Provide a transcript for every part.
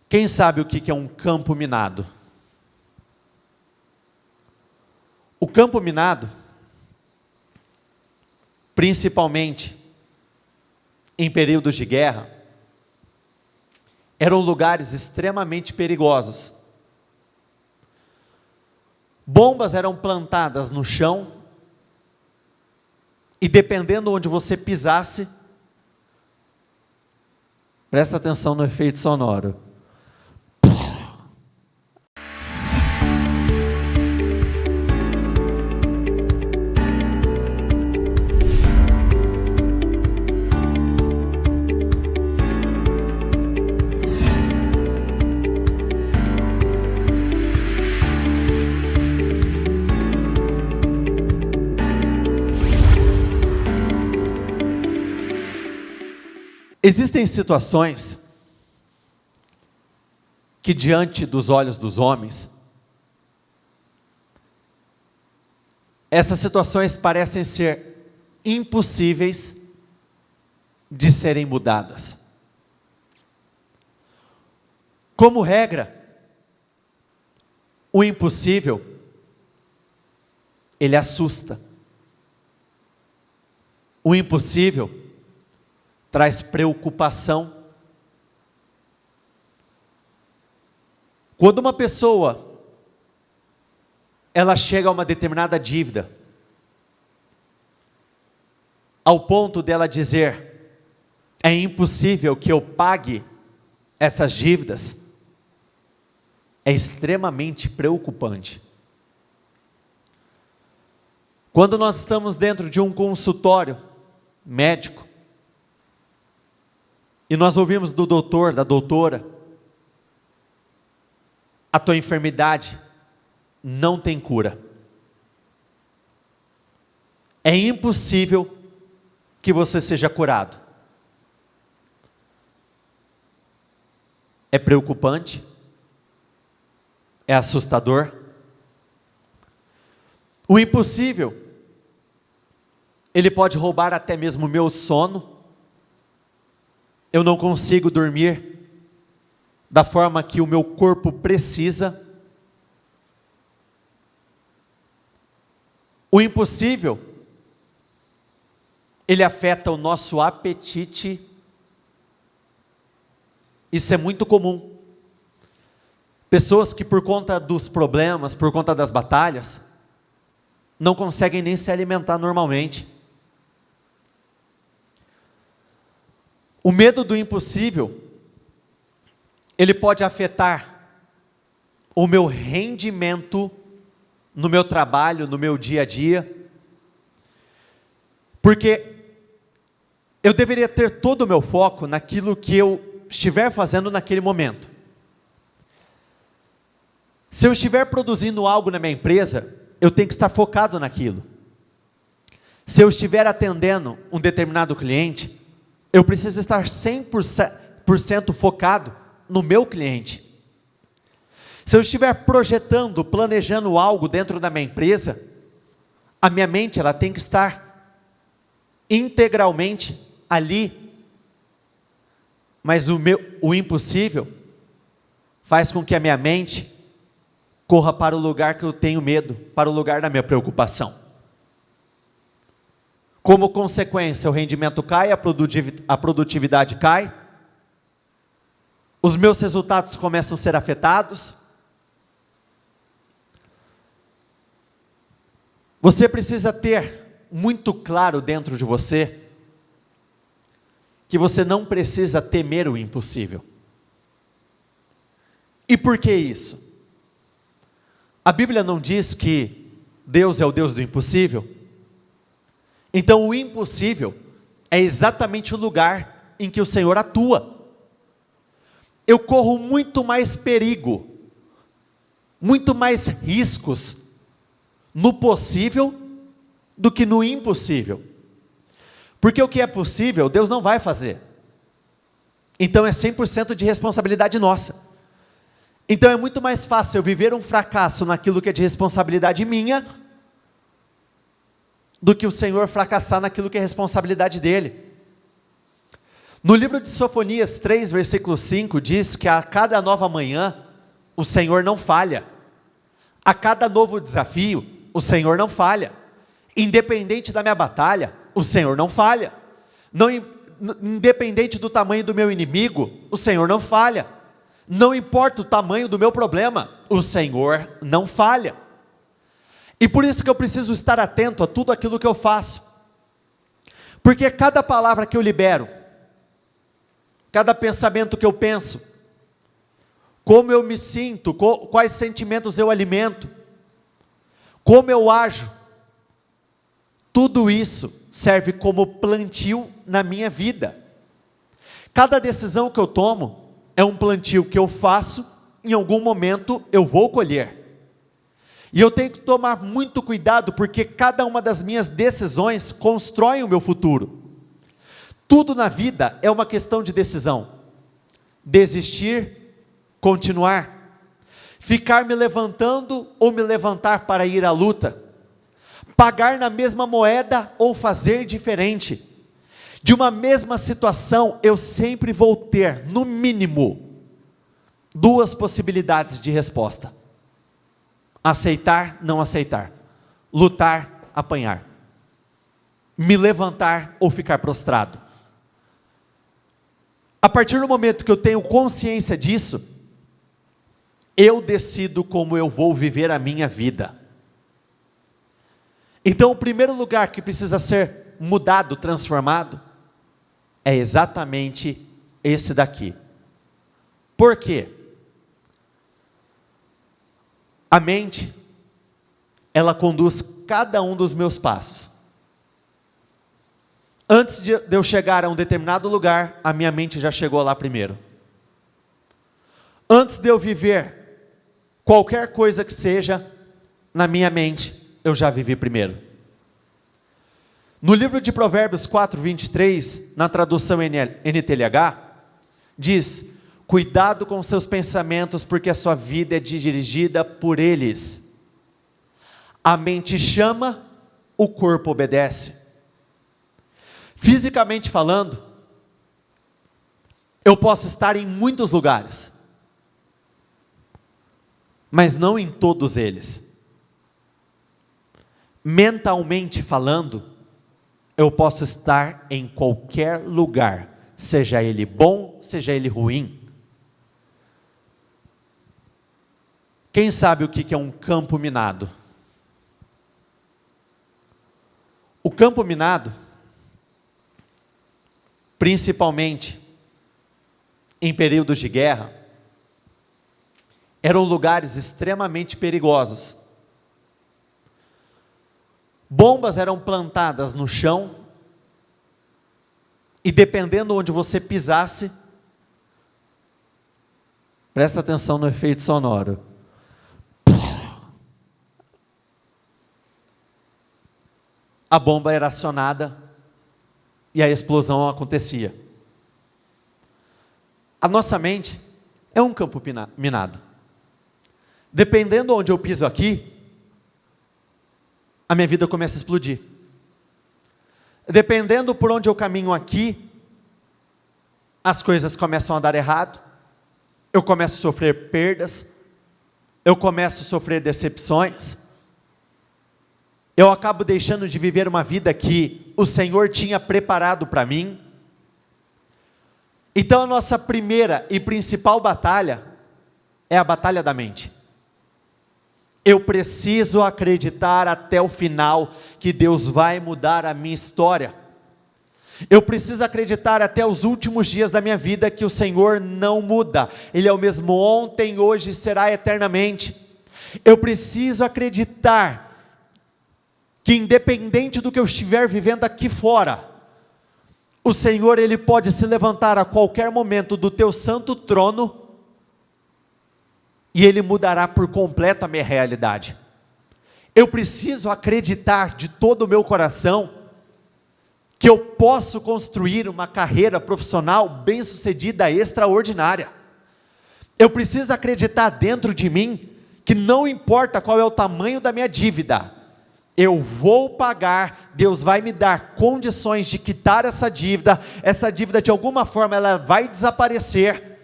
Quem sabe o que é um campo minado? O campo minado, principalmente em períodos de guerra, eram lugares extremamente perigosos. Bombas eram plantadas no chão, e dependendo onde você pisasse, presta atenção no efeito sonoro. Existem situações que diante dos olhos dos homens, essas situações parecem ser impossíveis de serem mudadas. Como regra, o impossível, ele assusta. O impossível traz preocupação. Quando uma pessoa, ela chega a uma determinada dívida, ao ponto dela dizer, é impossível que eu pague essas dívidas, é extremamente preocupante. Quando nós estamos dentro de um consultório médico, e nós ouvimos do doutor, da doutora, a tua enfermidade não tem cura. É impossível que você seja curado. É preocupante, é assustador. O impossível, ele pode roubar até mesmo o meu sono. Eu não consigo dormir da forma que o meu corpo precisa. O impossível, ele afeta o nosso apetite. Isso é muito comum. Pessoas que por conta dos problemas, por conta das batalhas, não conseguem nem se alimentar normalmente. O medo do impossível, ele pode afetar o meu rendimento no meu trabalho, no meu dia a dia, porque eu deveria ter todo o meu foco naquilo que eu estiver fazendo naquele momento. Se eu estiver produzindo algo na minha empresa, eu tenho que estar focado naquilo. Se eu estiver atendendo um determinado cliente, eu preciso estar 100% focado no meu cliente. Se eu estiver projetando, planejando algo dentro da minha empresa, a minha mente ela tem que estar integralmente ali. Mas o impossível faz com que a minha mente corra para o lugar que eu tenho medo, para o lugar da minha preocupação. Como consequência, o rendimento cai, a produtividade cai, os meus resultados começam a ser afetados. Você precisa ter muito claro dentro de você que você não precisa temer o impossível. E por que isso? A Bíblia não diz que Deus é o Deus do impossível? Então o impossível é exatamente o lugar em que o Senhor atua. Eu corro muito mais perigo, muito mais riscos no possível do que no impossível. Porque o que é possível, Deus não vai fazer. Então é 100% de responsabilidade nossa. Então é muito mais fácil eu viver um fracasso naquilo que é de responsabilidade minha, do que o Senhor fracassar naquilo que é responsabilidade dele. No livro de Sofonias 3, versículo 5, diz que a cada nova manhã, o Senhor não falha. A cada novo desafio, o Senhor não falha. Independente da minha batalha, o Senhor não falha. Não, independente do tamanho do meu inimigo, o Senhor não falha. Não importa o tamanho do meu problema, o Senhor não falha. E por isso que eu preciso estar atento a tudo aquilo que eu faço. Porque cada palavra que eu libero, cada pensamento que eu penso, como eu me sinto, quais sentimentos eu alimento, como eu ajo, tudo isso serve como plantio na minha vida. Cada decisão que eu tomo é um plantio que eu faço, em algum momento eu vou colher. E eu tenho que tomar muito cuidado, porque cada uma das minhas decisões constrói o meu futuro. Tudo na vida é uma questão de decisão. Desistir, continuar, ficar me levantando ou me levantar para ir à luta, pagar na mesma moeda ou fazer diferente. De uma mesma situação, eu sempre vou ter, no mínimo, duas possibilidades de resposta: aceitar, não aceitar, lutar, apanhar, me levantar ou ficar prostrado. A partir do momento que eu tenho consciência disso, eu decido como eu vou viver a minha vida. Então, o primeiro lugar que precisa ser mudado, transformado, é exatamente esse daqui. Por quê? A mente, ela conduz cada um dos meus passos. Antes de eu chegar a um determinado lugar, a minha mente já chegou lá primeiro. Antes de eu viver qualquer coisa que seja, na minha mente, eu já vivi primeiro. No livro de Provérbios 4, 23, na tradução NTLH, diz: cuidado com seus pensamentos, porque a sua vida é dirigida por eles. A mente chama, o corpo obedece. Fisicamente falando, eu posso estar em muitos lugares, mas não em todos eles. Mentalmente falando, eu posso estar em qualquer lugar, seja ele bom, seja ele ruim. Quem sabe o que é um campo minado? O campo minado, principalmente em períodos de guerra, eram lugares extremamente perigosos. Bombas eram plantadas no chão, e dependendo onde você pisasse, presta atenção no efeito sonoro, a bomba era acionada e a explosão acontecia. A nossa mente é um campo minado. Dependendo onde eu piso aqui, a minha vida começa a explodir. Dependendo por onde eu caminho aqui, as coisas começam a dar errado, eu começo a sofrer perdas, eu começo a sofrer decepções, eu acabo deixando de viver uma vida que o Senhor tinha preparado para mim. Então a nossa primeira e principal batalha é a batalha da mente. Eu preciso acreditar até o final que Deus vai mudar a minha história. Eu preciso acreditar até os últimos dias da minha vida que o Senhor não muda. Ele é o mesmo ontem, hoje e será eternamente. Eu preciso acreditar que independente do que eu estiver vivendo aqui fora, o Senhor, Ele pode se levantar a qualquer momento do teu santo trono, e Ele mudará por completo a minha realidade. Eu preciso acreditar de todo o meu coração, que eu posso construir uma carreira profissional bem-sucedida, extraordinária. Eu preciso acreditar dentro de mim, que não importa qual é o tamanho da minha dívida, eu vou pagar, Deus vai me dar condições de quitar essa dívida de alguma forma ela vai desaparecer.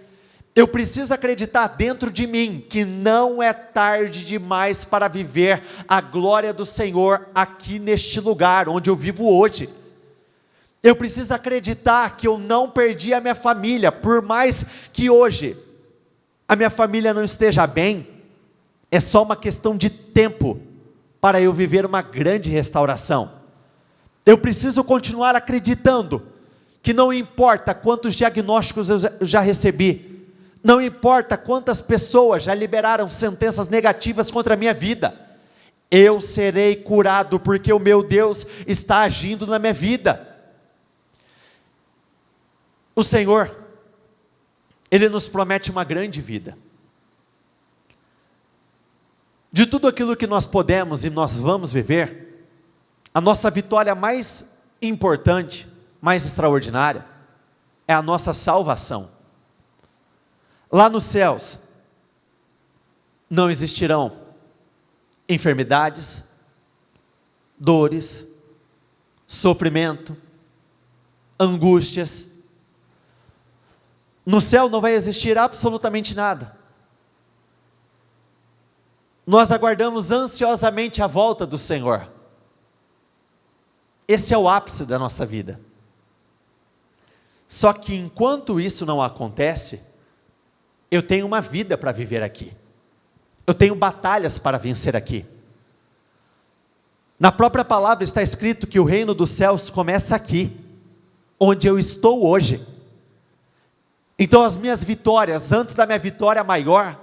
Eu preciso acreditar dentro de mim que não é tarde demais para viver a glória do Senhor aqui neste lugar onde eu vivo hoje. Eu preciso acreditar que eu não perdi a minha família, por mais que hoje a minha família não esteja bem, é só uma questão de tempo para eu viver uma grande restauração. Eu preciso continuar acreditando que não importa quantos diagnósticos eu já recebi, não importa quantas pessoas já liberaram sentenças negativas contra a minha vida, eu serei curado porque o meu Deus está agindo na minha vida. O Senhor, Ele nos promete uma grande vida. De tudo aquilo que nós podemos e nós vamos viver, a nossa vitória mais importante, mais extraordinária, é a nossa salvação. Lá nos céus, não existirão enfermidades, dores, sofrimento, angústias. No céu não vai existir absolutamente nada. Nós aguardamos ansiosamente a volta do Senhor. Esse é o ápice da nossa vida. Só que enquanto isso não acontece, eu tenho uma vida para viver aqui. Eu tenho batalhas para vencer aqui. Na própria palavra está escrito que o reino dos céus começa aqui, onde eu estou hoje. Então as minhas vitórias, antes da minha vitória maior,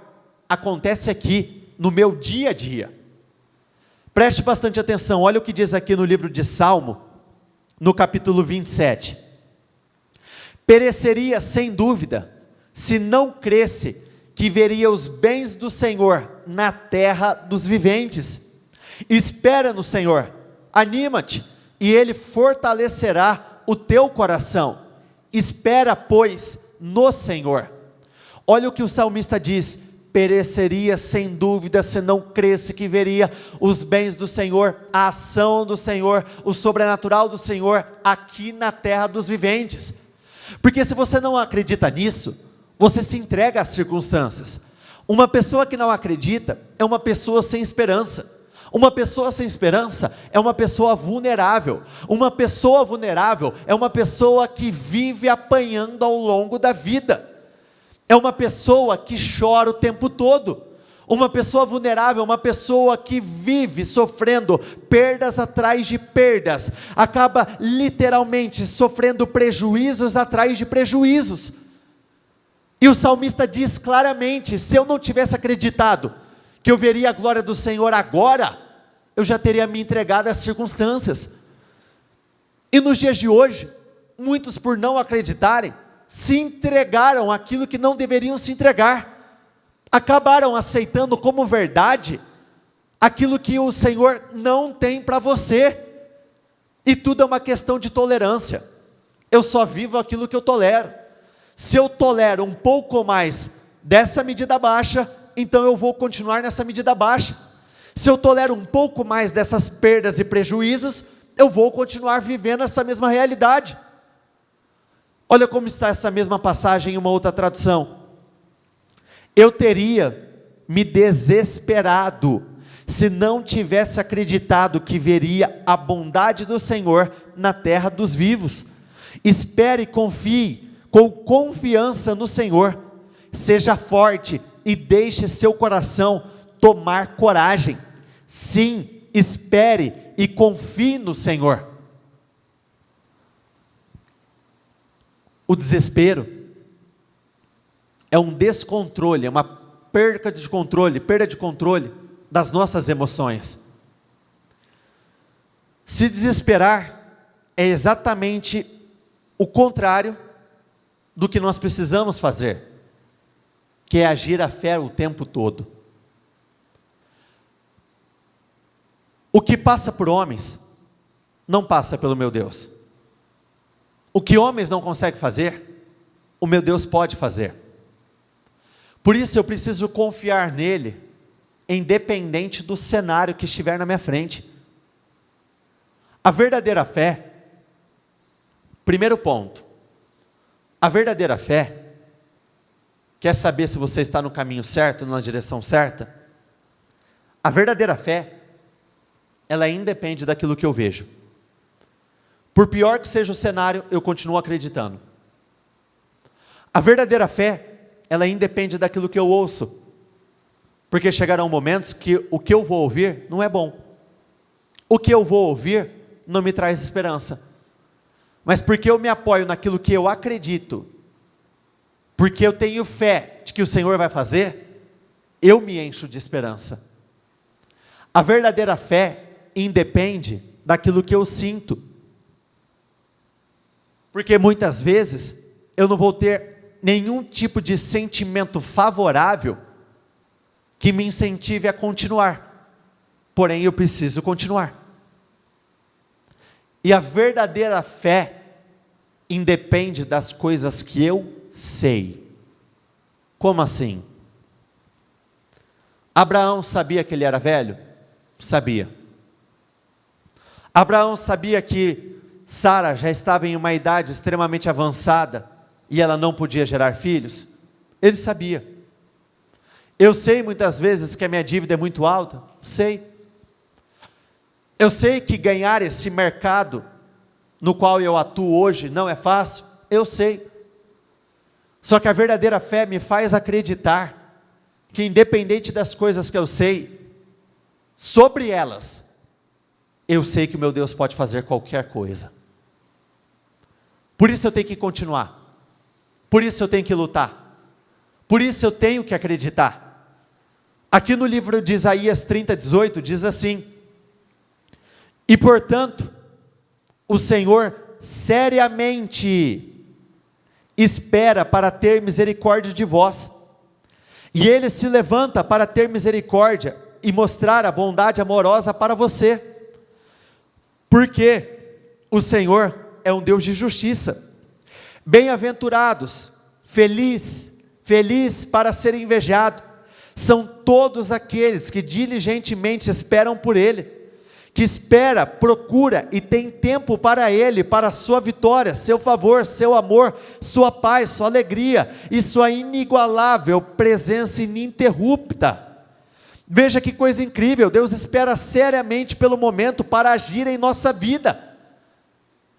acontece aqui, no meu dia a dia. Preste bastante atenção, olha o que diz aqui no livro de Salmo, no capítulo 27. Pereceria sem dúvida, se não cresse que veria os bens do Senhor na terra dos viventes. Espera no Senhor, anima-te, e Ele fortalecerá o teu coração. Espera, pois, no Senhor. Olha o que o salmista diz: pereceria sem dúvida se não cresce que veria os bens do Senhor, a ação do Senhor, o sobrenatural do Senhor aqui na terra dos viventes. Porque se você não acredita nisso, você se entrega às circunstâncias. Uma pessoa que não acredita é uma pessoa sem esperança. Uma pessoa sem esperança é uma pessoa vulnerável. Uma pessoa vulnerável é uma pessoa que vive apanhando ao longo da vida. É uma pessoa que chora o tempo todo. Uma pessoa vulnerável é uma pessoa que vive sofrendo perdas atrás de perdas. Acaba literalmente sofrendo prejuízos atrás de prejuízos. E o salmista diz claramente: se eu não tivesse acreditado que eu veria a glória do Senhor agora, eu já teria me entregado às circunstâncias. E nos dias de hoje, muitos, por não acreditarem, se entregaram àquilo que não deveriam se entregar, acabaram aceitando como verdade aquilo que o Senhor não tem para você, e tudo é uma questão de tolerância. Eu só vivo aquilo que eu tolero. Se eu tolero um pouco mais dessa medida baixa, então eu vou continuar nessa medida baixa. Se eu tolero um pouco mais dessas perdas e prejuízos, eu vou continuar vivendo essa mesma realidade. Olha como está essa mesma passagem em uma outra tradução. Eu teria me desesperado se não tivesse acreditado que veria a bondade do Senhor na terra dos vivos. Espere e confie com confiança no Senhor, seja forte e deixe seu coração tomar coragem. Sim, espere e confie no Senhor. O desespero é um descontrole, é uma perda de controle das nossas emoções. Se desesperar é exatamente o contrário do que nós precisamos fazer, que é agir a fé o tempo todo. O que passa por homens, não passa pelo meu Deus. O que homens não conseguem fazer, o meu Deus pode fazer. Por isso eu preciso confiar nele, independente do cenário que estiver na minha frente. A verdadeira fé, primeiro ponto, a verdadeira fé quer saber se você está no caminho certo, na direção certa? A verdadeira fé, ela independe daquilo que eu vejo. Por pior que seja o cenário, eu continuo acreditando. A verdadeira fé, ela independe daquilo que eu ouço. Porque chegarão momentos que o que eu vou ouvir não é bom. O que eu vou ouvir não me traz esperança. Mas porque eu me apoio naquilo que eu acredito, porque eu tenho fé de que o Senhor vai fazer, eu me encho de esperança. A verdadeira fé independe daquilo que eu sinto. Porque muitas vezes eu não vou ter nenhum tipo de sentimento favorável que me incentive a continuar. Porém, eu preciso continuar. E a verdadeira fé independe das coisas que eu sei. Como assim? Abraão sabia que ele era velho? Sabia. Abraão sabia que Sara já estava em uma idade extremamente avançada e ela não podia gerar filhos? Ele sabia. Eu sei muitas vezes que a minha dívida é muito alta? Sei. Eu sei que ganhar esse mercado no qual eu atuo hoje não é fácil? Eu sei. Só que a verdadeira fé me faz acreditar que independente das coisas que eu sei, sobre elas, eu sei que o meu Deus pode fazer qualquer coisa. Por isso eu tenho que continuar. Por isso eu tenho que lutar. Por isso eu tenho que acreditar. Aqui no livro de Isaías 30:18 diz assim: e portanto, o Senhor seriamente espera para ter misericórdia de vós, e Ele se levanta para ter misericórdia e mostrar a bondade amorosa para você, porque o Senhor é um Deus de justiça. Bem-aventurados, feliz para ser invejado, são todos aqueles que diligentemente esperam por Ele, que espera, procura e tem tempo para Ele, para a sua vitória, seu favor, seu amor, sua paz, sua alegria e sua inigualável presença ininterrupta. Veja que coisa incrível, Deus espera seriamente pelo momento para agir em nossa vida.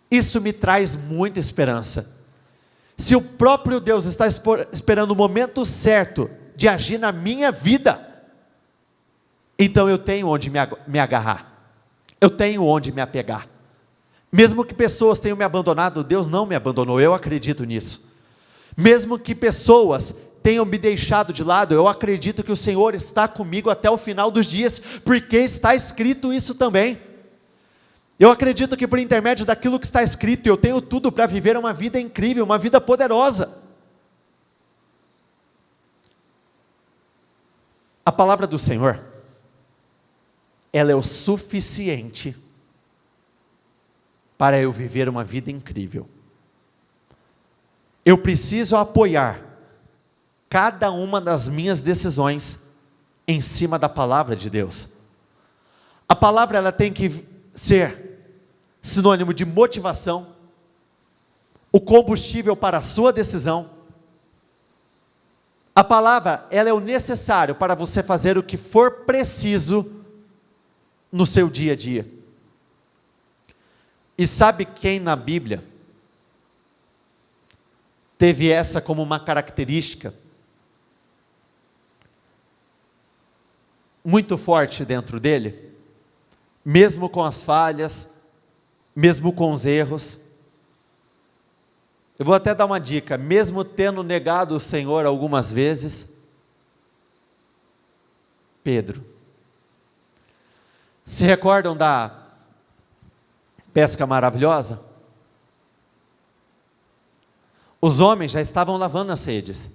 Isso me traz muita esperança. Se o próprio Deus está esperando o momento certo de agir na minha vida, então eu tenho onde me agarrar. Eu tenho onde me apegar. Mesmo que pessoas tenham me abandonado, Deus não me abandonou, eu acredito nisso. Mesmo que pessoas tenham me deixado de lado, eu acredito que o Senhor está comigo até o final dos dias, porque está escrito isso também. Eu acredito que por intermédio daquilo que está escrito, eu tenho tudo para viver uma vida incrível, uma vida poderosa. A palavra do Senhor, ela é o suficiente para eu viver uma vida incrível. Eu preciso apoiar cada uma das minhas decisões em cima da palavra de Deus. A palavra, ela tem que ser sinônimo de motivação, o combustível para a sua decisão. A palavra, ela é o necessário para você fazer o que for preciso no seu dia a dia. E sabe quem na Bíblia teve essa como uma característica muito forte dentro dele? Mesmo com as falhas, mesmo com os erros. Eu vou até dar uma dica, mesmo tendo negado o Senhor algumas vezes, Pedro. Se recordam da pesca maravilhosa? Os homens já estavam lavando as redes.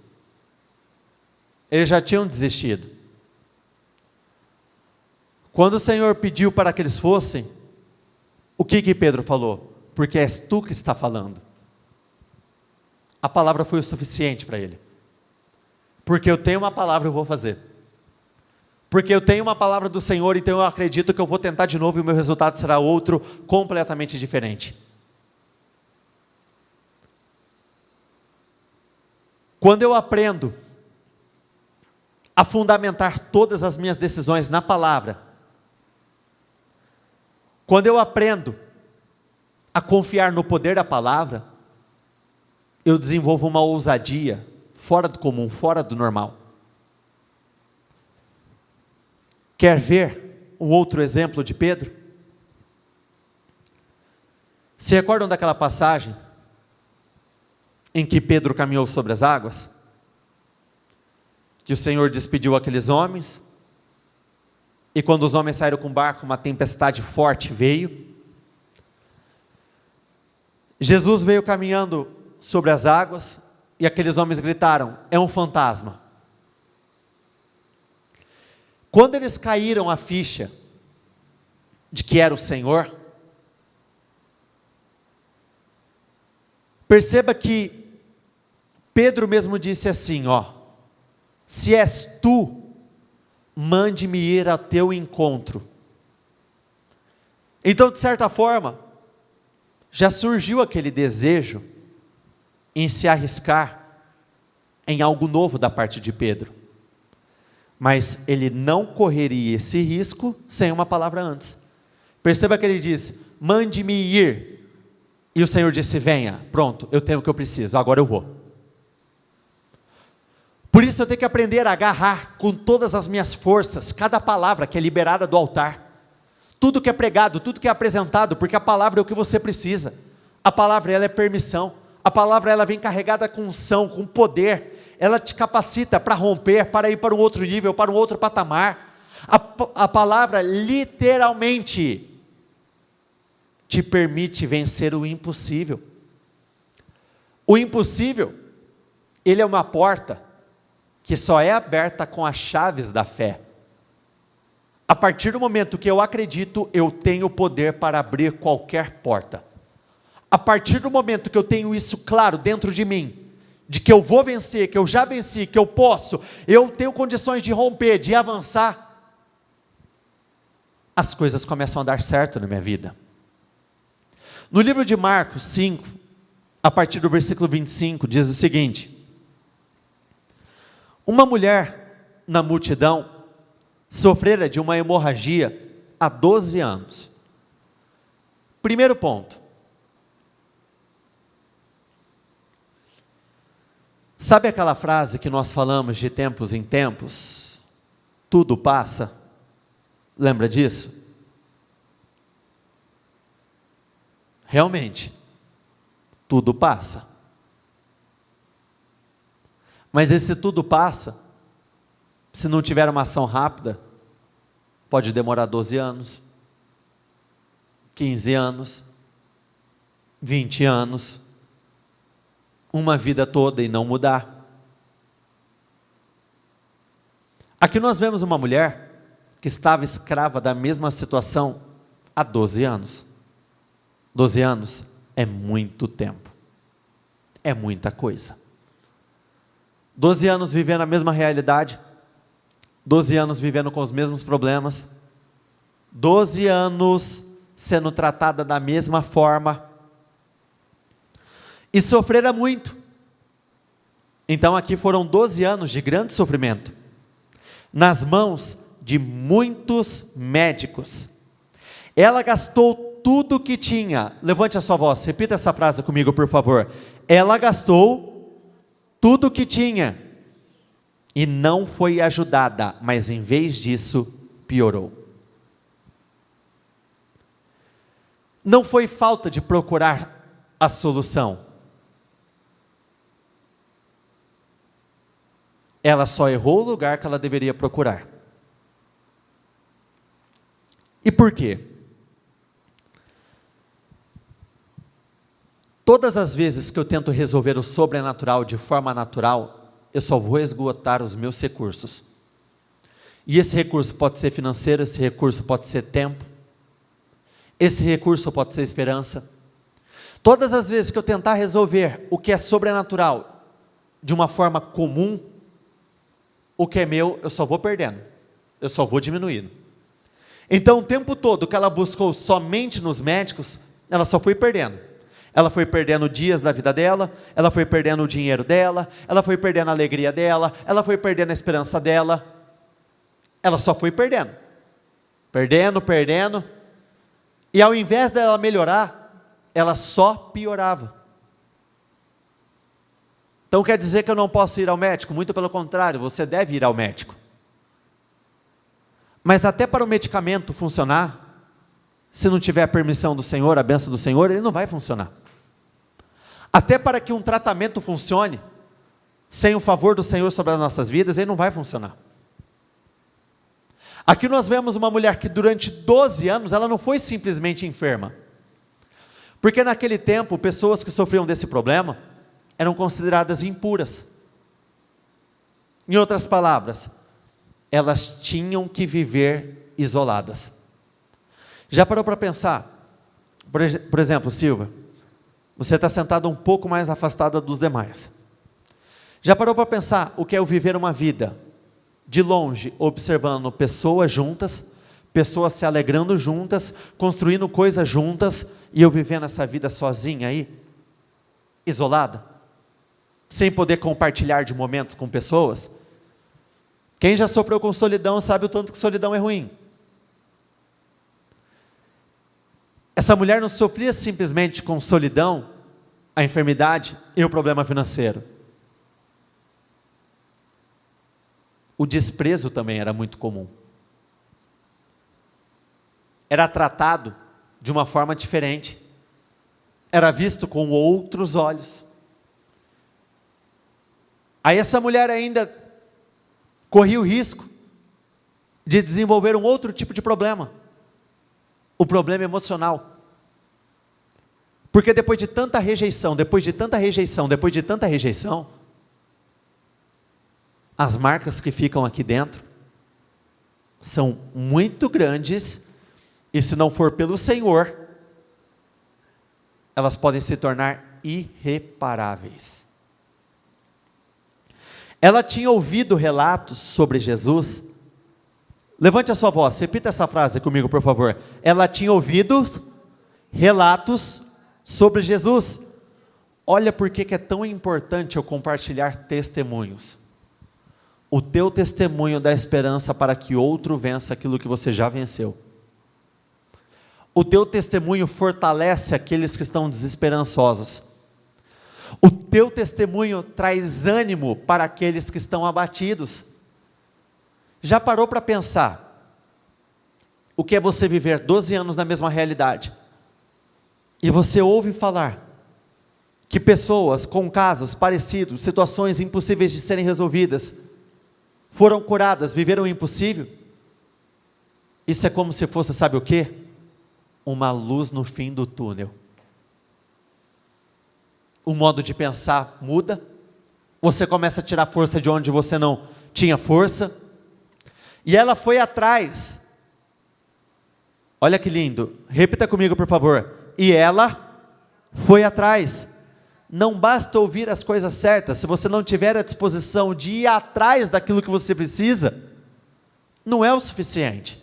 Eles já tinham desistido. Quando o Senhor pediu para que eles fossem, o que Pedro falou? Porque és tu que está falando. A palavra foi o suficiente para ele. Porque eu tenho uma palavra, eu vou fazer. porque eu tenho uma palavra do Senhor, então eu acredito que eu vou tentar de novo e o meu resultado será outro, completamente diferente. Quando eu aprendo a fundamentar todas as minhas decisões na palavra, quando eu aprendo a confiar no poder da palavra, eu desenvolvo uma ousadia fora do comum, fora do normal. Quer ver um outro exemplo de Pedro? Se recordam daquela passagem em que Pedro caminhou sobre as águas? Que o Senhor despediu aqueles homens, e quando os homens saíram com o barco, uma tempestade forte veio. Jesus veio caminhando sobre as águas, e aqueles homens gritaram: é um fantasma. Quando eles caíram a ficha de que era o Senhor, perceba que Pedro mesmo disse assim: se és tu, mande-me ir ao teu encontro. Então, de certa forma, já surgiu aquele desejo em se arriscar em algo novo da parte de Pedro, mas ele não correria esse risco sem uma palavra antes. Perceba que ele diz: mande-me ir, e o Senhor disse: venha, pronto, eu tenho o que eu preciso, agora eu vou. Por isso eu tenho que aprender a agarrar com todas as minhas forças cada palavra que é liberada do altar, tudo que é pregado, tudo que é apresentado, porque a palavra é o que você precisa. A palavra, ela é permissão, a palavra, ela vem carregada com unção, com poder, ela te capacita para romper, para ir para um outro nível, para um outro patamar. A palavra literalmente te permite vencer o impossível. O impossível, ele é uma porta que só é aberta com as chaves da fé. A partir do momento que eu acredito, eu tenho poder para abrir qualquer porta. A partir do momento que eu tenho isso claro dentro de mim, de que eu vou vencer, que eu já venci, que eu posso, eu tenho condições de romper, de avançar, as coisas começam a dar certo na minha vida. No livro de Marcos 5, a partir do versículo 25, diz o seguinte: uma mulher na multidão sofrera de uma hemorragia há 12 anos. Primeiro ponto. Sabe aquela frase que nós falamos de tempos em tempos? Tudo passa. Lembra disso? Realmente, tudo passa. Mas esse tudo passa, se não tiver uma ação rápida, pode demorar 12 anos, 15 anos, 20 anos, uma vida toda e não mudar. Aqui nós vemos uma mulher que estava escrava da mesma situação há 12 anos. 12 anos é muito tempo, é muita coisa. 12 anos vivendo a mesma realidade, 12 anos vivendo com os mesmos problemas, 12 anos sendo tratada da mesma forma, e sofrera muito. Então aqui foram 12 anos de grande sofrimento, nas mãos de muitos médicos. Ela gastou tudo que tinha. Levante a sua voz, repita essa frase comigo, por favor. Ela gastou tudo que tinha e não foi ajudada, mas em vez disso, piorou. Não foi falta de procurar a solução. Ela só errou o lugar que ela deveria procurar. E por quê? Todas as vezes que eu tento resolver o sobrenatural de forma natural, eu só vou esgotar os meus recursos. E esse recurso pode ser financeiro, esse recurso pode ser tempo, esse recurso pode ser esperança. Todas as vezes que eu tentar resolver o que é sobrenatural de uma forma comum, o que é meu, eu só vou perdendo. eu só vou diminuindo. Então, o tempo todo que ela buscou somente nos médicos, ela só foi perdendo. Ela foi perdendo dias da vida dela, ela foi perdendo o dinheiro dela, ela foi perdendo a alegria dela, ela foi perdendo a esperança dela. Ela só foi perdendo. Perdendo. E ao invés dela melhorar, ela só piorava. Então quer dizer que eu não posso ir ao médico? Muito pelo contrário, você deve ir ao médico. Mas até para o medicamento funcionar, se não tiver a permissão do Senhor, a bênção do Senhor, ele não vai funcionar. Até para que um tratamento funcione, sem o favor do Senhor sobre as nossas vidas, ele não vai funcionar. Aqui nós vemos uma mulher que durante 12 anos, ela não foi simplesmente enferma. Porque naquele tempo, pessoas que sofriam desse problema, eram consideradas impuras. Em outras palavras, elas tinham que viver isoladas. Já parou para pensar? Por exemplo, Silva, você está sentado um pouco mais afastada dos demais. Já parou para pensar o que é o viver uma vida de longe, observando pessoas juntas, pessoas se alegrando juntas, construindo coisas juntas, e eu vivendo essa vida sozinha aí, isolada, sem poder compartilhar de momentos com pessoas? Quem já sofreu com solidão sabe o tanto que solidão é ruim. Essa mulher não sofria simplesmente com solidão, a enfermidade e o problema financeiro. O desprezo também era muito comum. Era tratado de uma forma diferente. Era visto com outros olhos. Aí essa mulher ainda corria o risco de desenvolver um outro tipo de problema. O problema emocional. Porque depois de tanta rejeição, as marcas que ficam aqui dentro são muito grandes, e se não for pelo Senhor, elas podem se tornar irreparáveis. Ela tinha ouvido relatos sobre Jesus. Levante a sua voz, repita essa frase comigo, por favor. Ela tinha ouvido relatos sobre Jesus. Olha por que é tão importante eu compartilhar testemunhos. O teu testemunho dá esperança para que outro vença aquilo que você já venceu. O teu testemunho fortalece aqueles que estão desesperançosos. O teu testemunho traz ânimo para aqueles que estão abatidos. Já parou para pensar o que é você viver 12 anos na mesma realidade? E você ouve falar que pessoas com casos parecidos, situações impossíveis de serem resolvidas, foram curadas, viveram o impossível? Isso é como se fosse, sabe o quê? Uma luz no fim do túnel. O modo de pensar muda, você começa a tirar força de onde você não tinha força, e ela foi atrás. Olha que lindo, repita comigo por favor. E ela foi atrás. Não basta ouvir as coisas certas, se você não tiver a disposição de ir atrás daquilo que você precisa, não é o suficiente.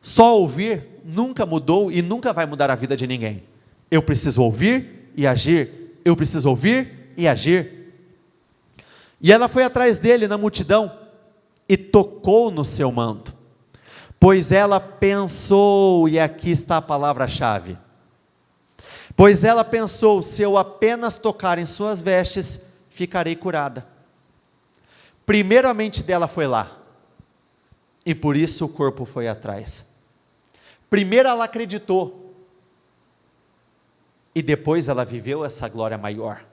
Só ouvir nunca mudou e nunca vai mudar a vida de ninguém. Eu preciso ouvir e agir, eu preciso ouvir e agir. E ela foi atrás dele na multidão e tocou no seu manto, pois ela pensou, e aqui está a palavra-chave, pois ela pensou, se eu apenas tocar em suas vestes, ficarei curada. Primeiramente dela foi lá, e por isso o corpo foi atrás. Primeiro ela acreditou, e depois ela viveu essa glória maior.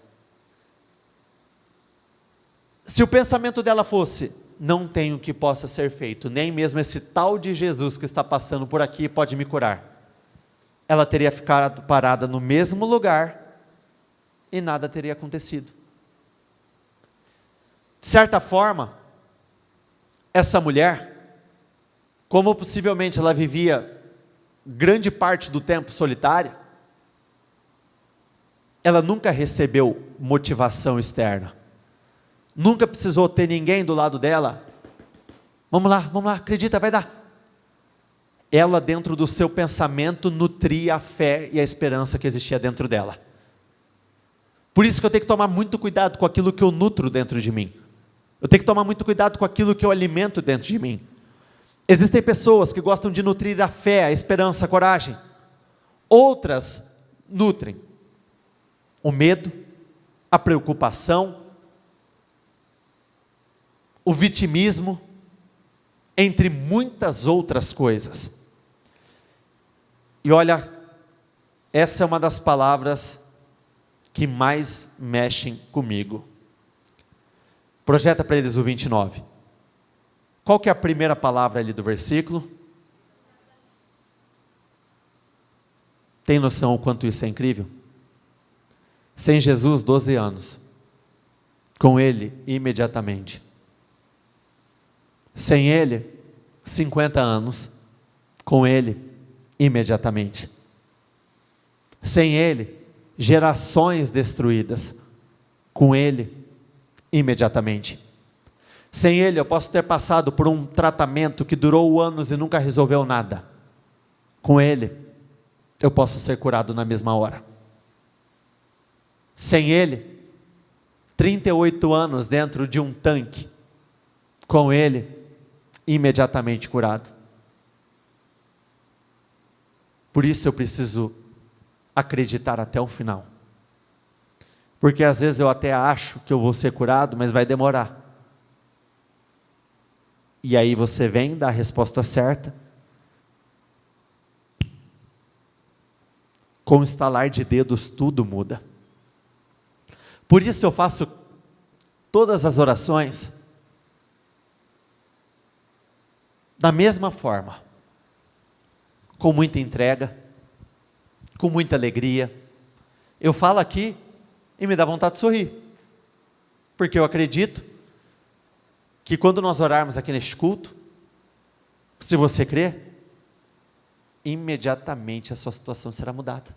Se o pensamento dela fosse, não tem o que possa ser feito, nem mesmo esse tal de Jesus que está passando por aqui pode me curar, ela teria ficado parada no mesmo lugar, e nada teria acontecido. De certa forma, essa mulher, como possivelmente ela vivia grande parte do tempo solitária, ela nunca recebeu motivação externa, nunca precisou ter ninguém do lado dela vamos lá, acredita, vai dar. Ela, dentro do seu pensamento, nutria a fé e a esperança que existia dentro dela. Por isso que eu tenho que tomar muito cuidado com aquilo que eu nutro dentro de mim. Eu tenho que tomar muito cuidado com aquilo que eu alimento dentro de mim. Existem pessoas que gostam de nutrir a fé, a esperança, a coragem. Outras nutrem o medo, a preocupação, o vitimismo, entre muitas outras coisas. E olha, essa é uma das palavras que mais mexem comigo. Projeta para eles o 29. Qual que é a primeira palavra ali do versículo? Tem noção o quanto isso é incrível? Sem Jesus, 12 anos. Com Ele, imediatamente. Sem Ele, 50 anos. Com Ele, imediatamente. Sem Ele, gerações destruídas. Com Ele, imediatamente. Sem Ele, eu posso ter passado por um tratamento que durou anos e nunca resolveu nada. Com Ele, eu posso ser curado na mesma hora. Sem Ele, 38 anos dentro de um tanque. Com Ele, imediatamente curado. Por isso eu preciso acreditar até o final. Porque às vezes eu até acho que eu vou ser curado, mas vai demorar. E aí você vem, dá a resposta certa. Com o estalar de dedos tudo muda. Por isso eu faço todas as orações da mesma forma. Com muita entrega, com muita alegria. Eu falo aqui e me dá vontade de sorrir. Porque eu acredito que quando nós orarmos aqui neste culto, se você crer, imediatamente a sua situação será mudada.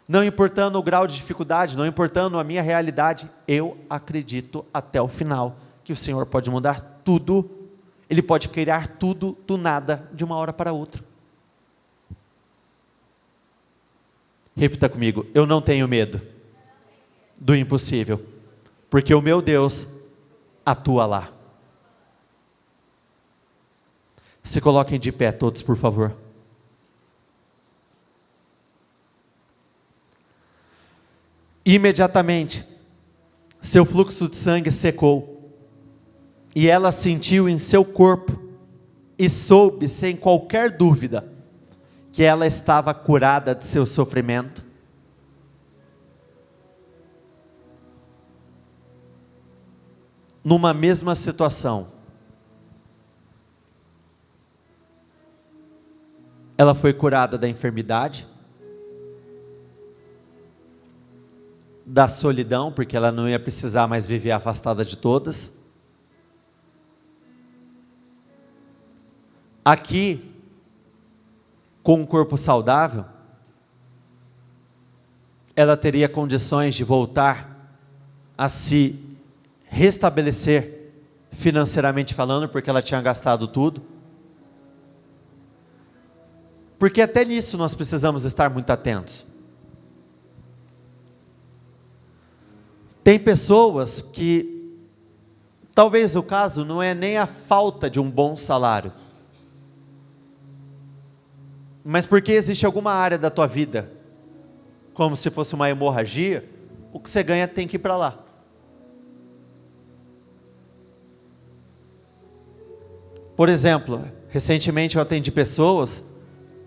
Não importando o grau de dificuldade, não importando a minha realidade, eu acredito até o final que o Senhor pode mudar tudo, Ele pode criar tudo do nada, de uma hora para outra. Repita comigo, eu não tenho medo do impossível, porque o meu Deus atua lá. Se coloquem de pé todos, por favor. Imediatamente, seu fluxo de sangue secou, e ela sentiu em seu corpo, e soube sem qualquer dúvida, que ela estava curada de seu sofrimento. Numa mesma situação, ela foi curada da enfermidade, da solidão, porque ela não ia precisar mais viver afastada de todas. Aqui, com um corpo saudável, ela teria condições de voltar a se restabelecer financeiramente falando, porque ela tinha gastado tudo. Porque até nisso nós precisamos estar muito atentos. Tem pessoas que, talvez o caso não é nem a falta de um bom salário, mas porque existe alguma área da tua vida, como se fosse uma hemorragia, o que você ganha tem que ir para lá. Por exemplo, recentemente eu atendi pessoas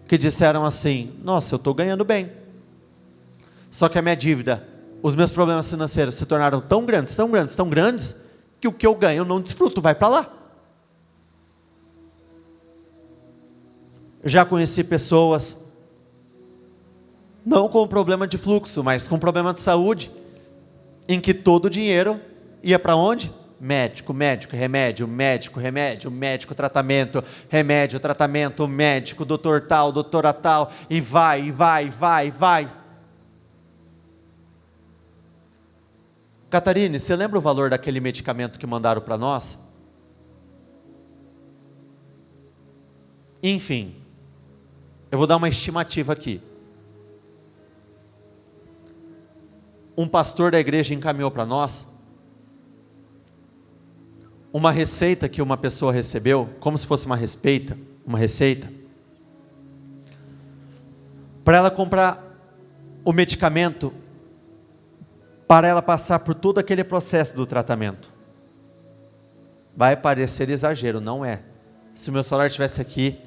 que disseram assim: nossa, eu estou ganhando bem, só que a minha dívida, os meus problemas financeiros se tornaram tão grandes, tão grandes, tão grandes, que o que eu ganho eu não desfruto, vai para lá. Já conheci pessoas, não com problema de fluxo, mas com problema de saúde, em que todo o dinheiro ia para onde? Médico, médico, remédio, médico, remédio, médico, tratamento, remédio, tratamento, médico, doutor tal, doutora tal, e vai, vai, vai, vai. Catarine, você lembra o valor daquele medicamento que mandaram para nós? Enfim, eu vou dar uma estimativa aqui. Um pastor da igreja encaminhou para nós uma receita que uma pessoa recebeu, como se fosse uma receita, para ela comprar o medicamento, para ela passar por todo aquele processo do tratamento. Vai parecer exagero, não é? Se o meu celular estivesse aqui,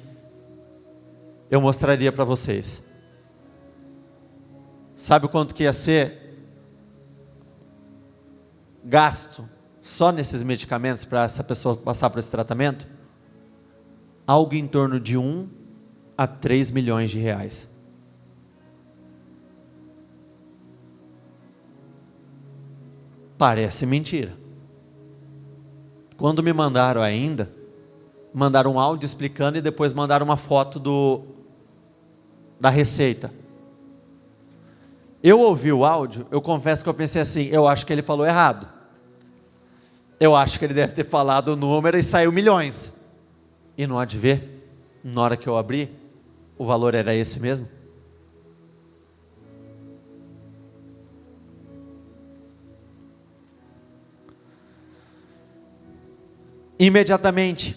eu mostraria para vocês. Sabe o quanto que ia ser gasto só nesses medicamentos para essa pessoa passar por esse tratamento? Algo em torno de 1 a 3 milhões de reais. Parece mentira. Quando me mandaram mandaram um áudio explicando e depois mandaram uma foto da receita. Eu ouvi o áudio, eu confesso que eu pensei assim, eu acho que ele falou errado. Eu acho que ele deve ter falado o número e saiu milhões. E não há de ver, na hora que eu abri, o valor era esse mesmo. Imediatamente,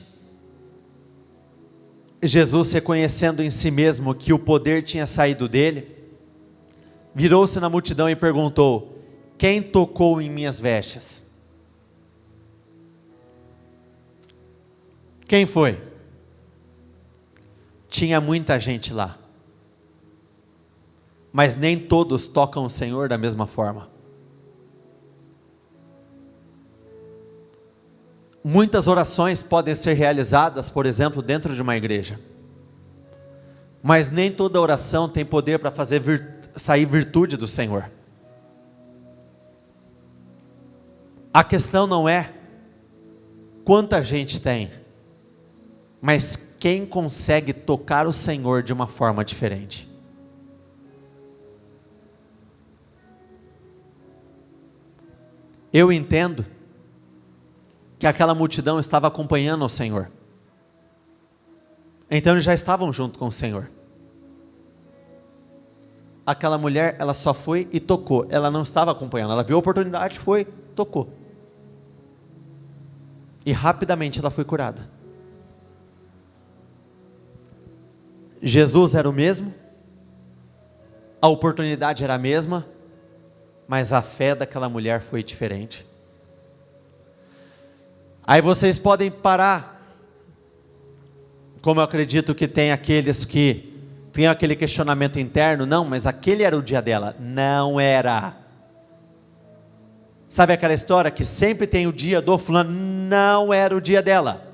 Jesus, reconhecendo em si mesmo que o poder tinha saído dele, virou-se na multidão e perguntou: quem tocou em minhas vestes? Quem foi? Tinha muita gente lá, mas nem todos tocam o Senhor da mesma forma. Muitas orações podem ser realizadas, por exemplo, dentro de uma igreja, mas nem toda oração tem poder para fazer sair virtude do Senhor. A questão não é quanta gente tem, mas quem consegue tocar o Senhor de uma forma diferente. Eu entendo que aquela multidão estava acompanhando o Senhor. Então eles já estavam junto com o Senhor. Aquela mulher, ela só foi e tocou. Ela não estava acompanhando. Ela viu a oportunidade, foi, tocou. E rapidamente ela foi curada. Jesus era o mesmo. A oportunidade era a mesma. Mas a fé daquela mulher foi diferente. Aí vocês podem parar, como eu acredito que tem aqueles que tem aquele questionamento interno, não, mas aquele era o dia dela. Não era. Sabe aquela história que sempre tem o dia do fulano? Não era o dia dela.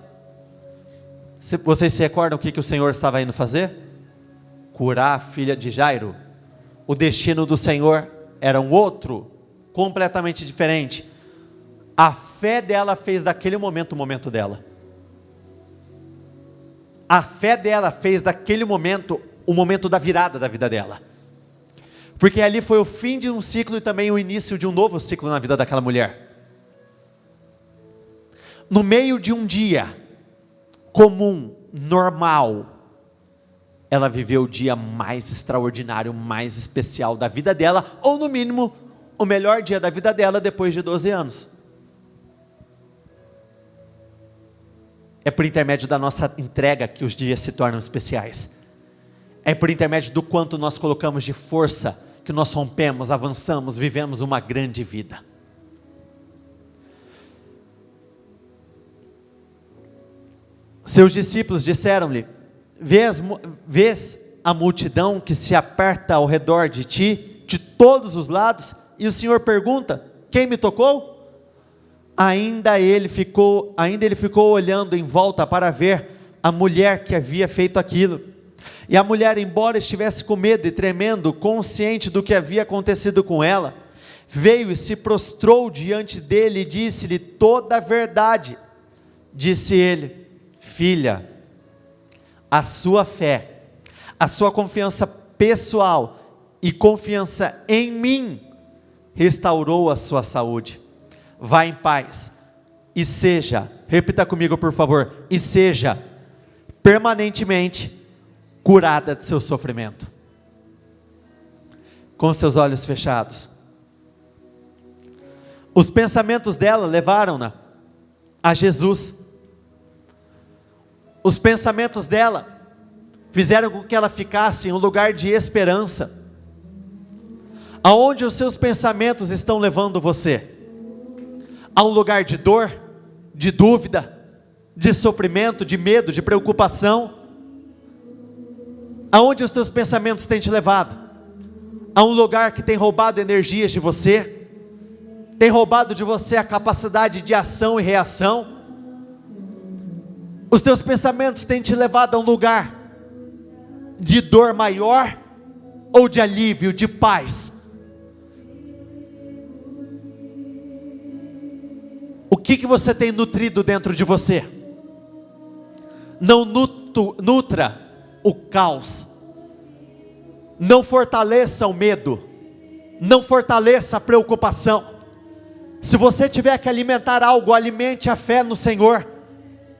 Vocês se recordam o que o Senhor estava indo fazer? Curar a filha de Jairo. O destino do Senhor era um outro, completamente diferente. A fé dela fez daquele momento o momento dela. A fé dela fez daquele momento o momento da virada da vida dela. Porque ali foi o fim de um ciclo e também o início de um novo ciclo na vida daquela mulher. No meio de um dia comum, normal, ela viveu o dia mais extraordinário, mais especial da vida dela, ou no mínimo, o melhor dia da vida dela depois de 12 anos. É por intermédio da nossa entrega que os dias se tornam especiais. É por intermédio do quanto nós colocamos de força que nós rompemos, avançamos, vivemos uma grande vida. Seus discípulos disseram-lhe: vês a multidão que se aperta ao redor de ti, de todos os lados, e o Senhor pergunta: quem me tocou? Ainda ele ficou olhando em volta para ver a mulher que havia feito aquilo. E a mulher, embora estivesse com medo e tremendo, consciente do que havia acontecido com ela, veio e se prostrou diante dele e disse-lhe toda a verdade. Disse ele: filha, a sua fé, a sua confiança pessoal e confiança em mim restaurou a sua saúde. Vá em paz e seja, repita comigo por favor, e seja permanentemente curada de seu sofrimento. Com seus olhos fechados. Os pensamentos dela levaram-na a Jesus. Os pensamentos dela fizeram com que ela ficasse em um lugar de esperança. Aonde os seus pensamentos estão levando você? A um lugar de dor, de dúvida, de sofrimento, de medo, de preocupação? Aonde os teus pensamentos têm te levado? A um lugar que tem roubado energias de você? Tem roubado de você a capacidade de ação e reação? Os teus pensamentos têm te levado a um lugar de dor maior ou de alívio, de paz? O que você tem nutrido dentro de você? Não nutra o caos. Não fortaleça o medo. Não fortaleça a preocupação. Se você tiver que alimentar algo, alimente a fé no Senhor.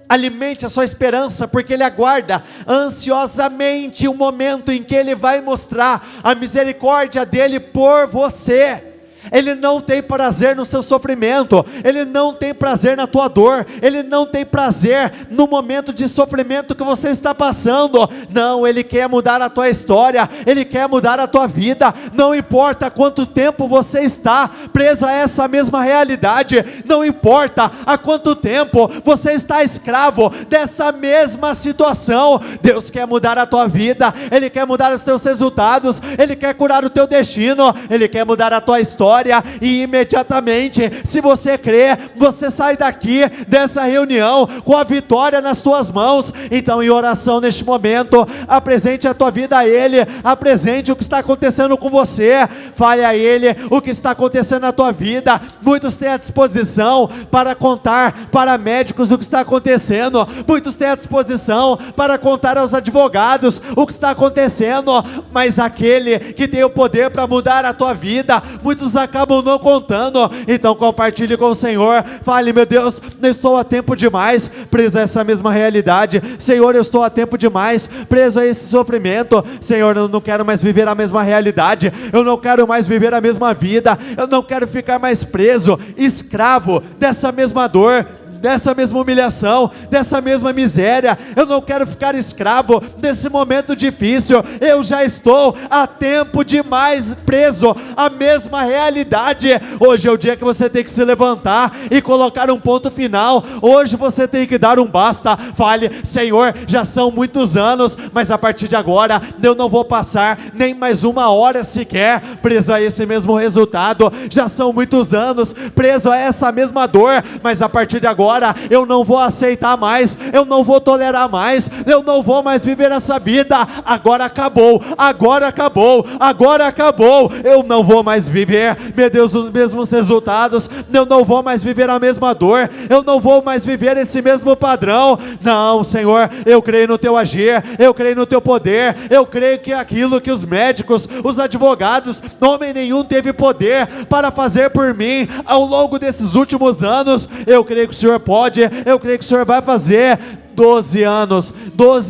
Alimente a sua esperança, porque Ele aguarda ansiosamente o momento em que Ele vai mostrar a misericórdia dEle por você. Ele não tem prazer no seu sofrimento, Ele não tem prazer na tua dor, Ele não tem prazer no momento de sofrimento que você está passando. Não, Ele quer mudar a tua história, Ele quer mudar a tua vida. Não importa quanto tempo você está preso a essa mesma realidade, não importa há quanto tempo você está escravo dessa mesma situação. Deus quer mudar a tua vida, Ele quer mudar os teus resultados, Ele quer curar o teu destino, Ele quer mudar a tua história. E imediatamente, se você crê, você sai daqui dessa reunião com a vitória nas tuas mãos. Então, em oração neste momento, apresente a tua vida a Ele, apresente o que está acontecendo com você, fale a Ele o que está acontecendo na tua vida. Muitos têm a disposição para contar para médicos o que está acontecendo, muitos têm a disposição para contar aos advogados o que está acontecendo, mas aquele que tem o poder para mudar a tua vida, muitos acabam não contando. Então compartilhe com o Senhor, fale: meu Deus, eu estou há tempo demais preso a essa mesma realidade. Senhor, eu estou há tempo demais preso a esse sofrimento. Senhor, eu não quero mais viver a mesma realidade, eu não quero mais viver a mesma vida, eu não quero ficar mais preso, escravo dessa mesma dor, dessa mesma humilhação, dessa mesma miséria. Eu não quero ficar escravo desse momento difícil. Eu já estou há tempo demais preso à mesma realidade. Hoje é o dia que você tem que se levantar e colocar um ponto final. Hoje você tem que dar um basta. Fale: Senhor, já são muitos anos, mas a partir de agora eu não vou passar nem mais uma hora sequer preso a esse mesmo resultado. Já são muitos anos preso a essa mesma dor, mas a partir de agora eu não vou aceitar mais, eu não vou tolerar mais, eu não vou mais viver essa vida. Agora acabou, agora acabou, agora acabou. Eu não vou mais viver, meu Deus, os mesmos resultados, eu não vou mais viver a mesma dor, eu não vou mais viver esse mesmo padrão. Não, Senhor, eu creio no Teu agir, eu creio no Teu poder, eu creio que aquilo que os médicos, os advogados, homem nenhum teve poder para fazer por mim ao longo desses últimos anos, eu creio que o Senhor pode, eu creio que o Senhor vai fazer. 12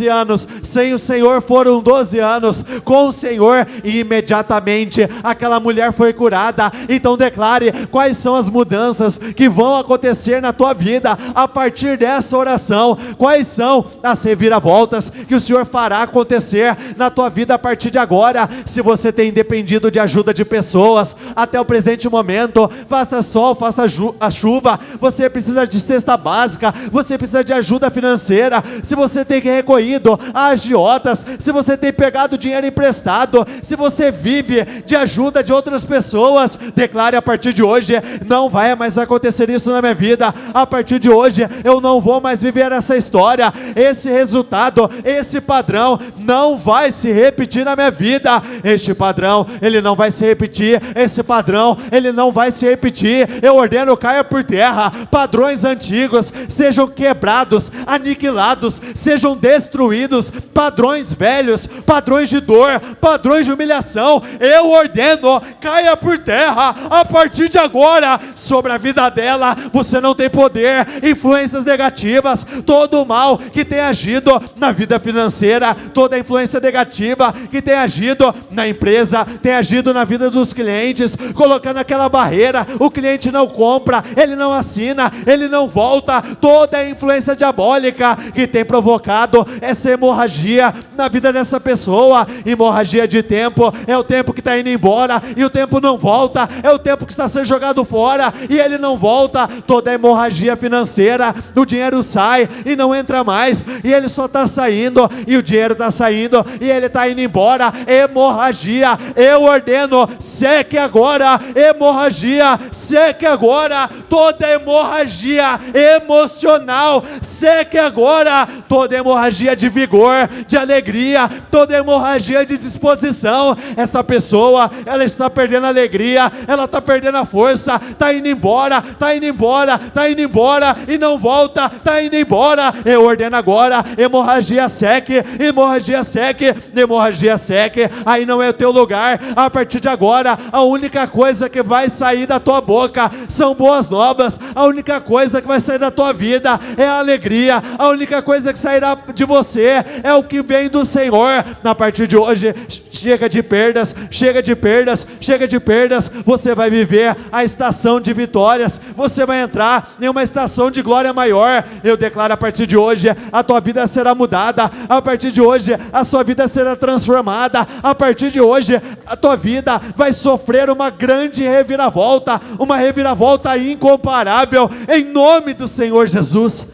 anos, sem o Senhor foram 12 anos, com o Senhor, e imediatamente aquela mulher foi curada. Então declare quais são as mudanças que vão acontecer na tua vida a partir dessa oração, quais são as reviravoltas que o Senhor fará acontecer na tua vida a partir de agora. Se você tem dependido de ajuda de pessoas até o presente momento, faça sol, faça a chuva, você precisa de cesta básica, você precisa de ajuda financeira, se você tem recorrido a agiotas, se você tem pegado dinheiro emprestado, se você vive de ajuda de outras pessoas, declare: a partir de hoje não vai mais acontecer isso na minha vida. A partir de hoje eu não vou mais viver essa história, esse resultado, esse padrão não vai se repetir na minha vida. Este padrão, ele não vai se repetir, esse padrão, ele não vai se repetir. Eu ordeno: caia por terra, padrões antigos sejam quebrados, aniquilados aniquilados, sejam destruídos, padrões velhos, padrões de dor, padrões de humilhação, eu ordeno, caia por terra, a partir de agora, sobre a vida dela, você não tem poder, influências negativas, todo o mal que tem agido na vida financeira, toda a influência negativa que tem agido na empresa, tem agido na vida dos clientes, colocando aquela barreira, o cliente não compra, ele não assina, ele não volta, toda a influência diabólica que tem provocado essa hemorragia na vida dessa pessoa. Hemorragia de tempo, é o tempo que está indo embora e o tempo não volta, é o tempo que está sendo jogado fora e ele não volta, toda a hemorragia financeira, o dinheiro sai e não entra mais, e ele só está saindo, e o dinheiro está saindo, e ele está indo embora, hemorragia, eu ordeno, seque agora, hemorragia, seque agora, toda hemorragia emocional, seque agora, toda hemorragia de vigor, de alegria, toda hemorragia de disposição, essa pessoa, ela está perdendo a alegria, ela está perdendo a força, está indo embora, está indo embora, está indo embora, e não volta, está indo embora, eu ordeno agora, hemorragia seque, hemorragia seque, hemorragia seque, aí não é o teu lugar, a partir de agora, a única coisa que vai sair da tua boca, são boas novas, a única coisa que vai sair da tua vida, é a alegria, a única coisa que sairá de você, é o que vem do Senhor, a partir de hoje, chega de perdas, chega de perdas, chega de perdas, você vai viver a estação de vitórias, você vai entrar em uma estação de glória maior, eu declaro a partir de hoje, a tua vida será mudada, a partir de hoje, a sua vida será transformada, a partir de hoje, a tua vida vai sofrer uma grande reviravolta, uma reviravolta incomparável, em nome do Senhor Jesus.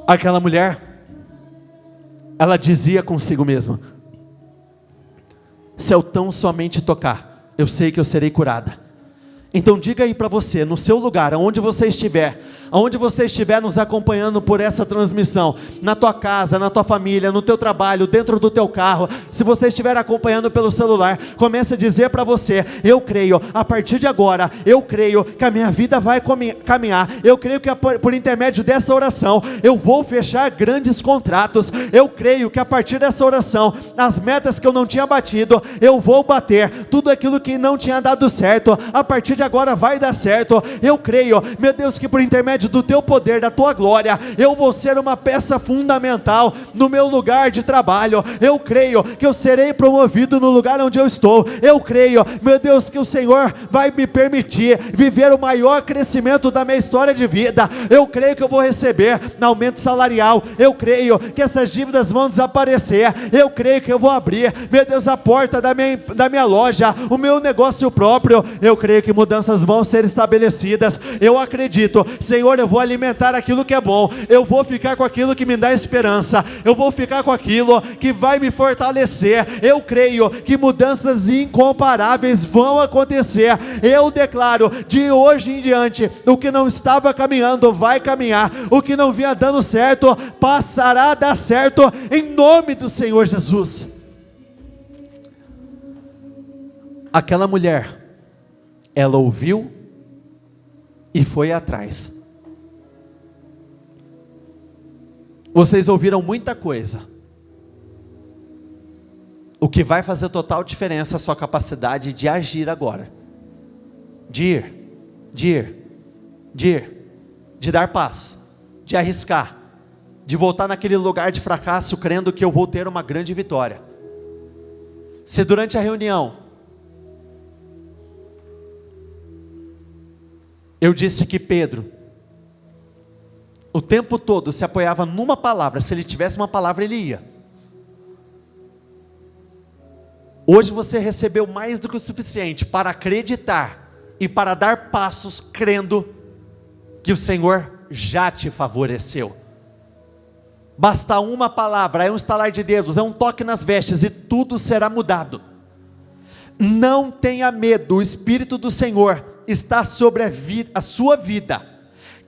Aquela mulher, ela dizia consigo mesma: se eu tão somente tocar, eu sei que eu serei curada. Então diga aí para você, no seu lugar, aonde você estiver nos acompanhando por essa transmissão, na tua casa, na tua família, no teu trabalho, dentro do teu carro, se você estiver acompanhando pelo celular, comece a dizer para você: eu creio, a partir de agora, eu creio que a minha vida vai caminhar, eu creio que por intermédio dessa oração, eu vou fechar grandes contratos, eu creio que a partir dessa oração, as metas que eu não tinha batido, eu vou bater, tudo aquilo que não tinha dado certo, a partir de agora vai dar certo, eu creio, meu Deus, que por intermédio do teu poder, da tua glória, eu vou ser uma peça fundamental no meu lugar de trabalho, eu creio que eu serei promovido no lugar onde eu estou, eu creio, meu Deus, que o Senhor vai me permitir viver o maior crescimento da minha história de vida, eu creio que eu vou receber aumento salarial, eu creio que essas dívidas vão desaparecer, eu creio que eu vou abrir, meu Deus, a porta da minha loja, o meu negócio próprio, eu creio que mudanças vão ser estabelecidas, eu acredito, Senhor, eu vou alimentar aquilo que é bom, eu vou ficar com aquilo que me dá esperança, eu vou ficar com aquilo que vai me fortalecer, eu creio que mudanças incomparáveis vão acontecer, eu declaro, de hoje em diante, o que não estava caminhando, vai caminhar, o que não vinha dando certo, passará a dar certo, em nome do Senhor Jesus. Aquela mulher, ela ouviu e foi atrás. Vocês ouviram muita coisa. O que vai fazer total diferença é a sua capacidade de agir agora. De dar passos, de arriscar, de voltar naquele lugar de fracasso, crendo que eu vou ter uma grande vitória. Se durante a reunião eu disse que Pedro, o tempo todo se apoiava numa palavra, se ele tivesse uma palavra ele ia. Hoje você recebeu mais do que o suficiente para acreditar e para dar passos crendo que o Senhor já te favoreceu. Basta uma palavra, é um estalar de dedos, é um toque nas vestes e tudo será mudado. Não tenha medo, o Espírito do Senhor está sobre a sua vida.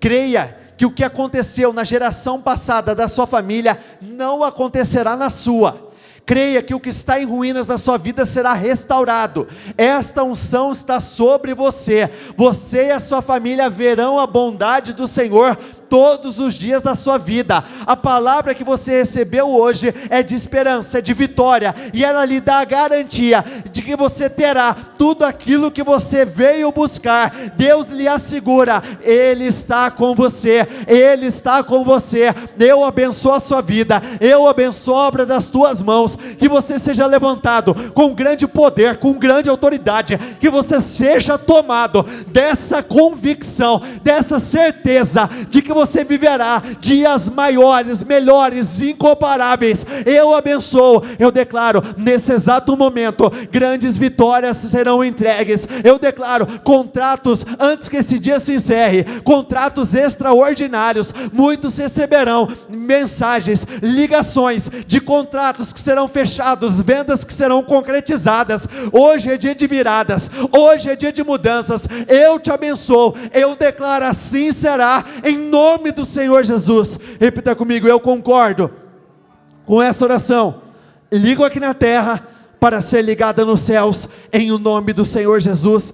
Creia que o que aconteceu na geração passada da sua família não acontecerá na sua. Creia que o que está em ruínas da sua vida será restaurado. Esta unção está sobre você. Você e a sua família verão a bondade do Senhor todos os dias da sua vida. A palavra que você recebeu hoje é de esperança, é de vitória, e ela lhe dá a garantia de que você terá tudo aquilo que você veio buscar. Deus lhe assegura, Ele está com você, Ele está com você. Eu abençoo a sua vida, eu abençoo a obra das tuas mãos, que você seja levantado com grande poder, com grande autoridade, que você seja tomado dessa convicção, dessa certeza de que você viverá dias maiores, melhores, incomparáveis. Eu abençoo, eu declaro nesse exato momento, grandes vitórias serão entregues. Eu declaro contratos antes que esse dia se encerre, contratos extraordinários. Muitos receberão mensagens, ligações de contratos que serão fechados, vendas que serão concretizadas. Hoje é dia de viradas, hoje é dia de mudanças. Eu te abençoo, eu declaro, assim será, em nome do Senhor Jesus. Repita comigo: eu concordo com essa oração. Ligo aqui na terra para ser ligada nos céus, em o nome do Senhor Jesus.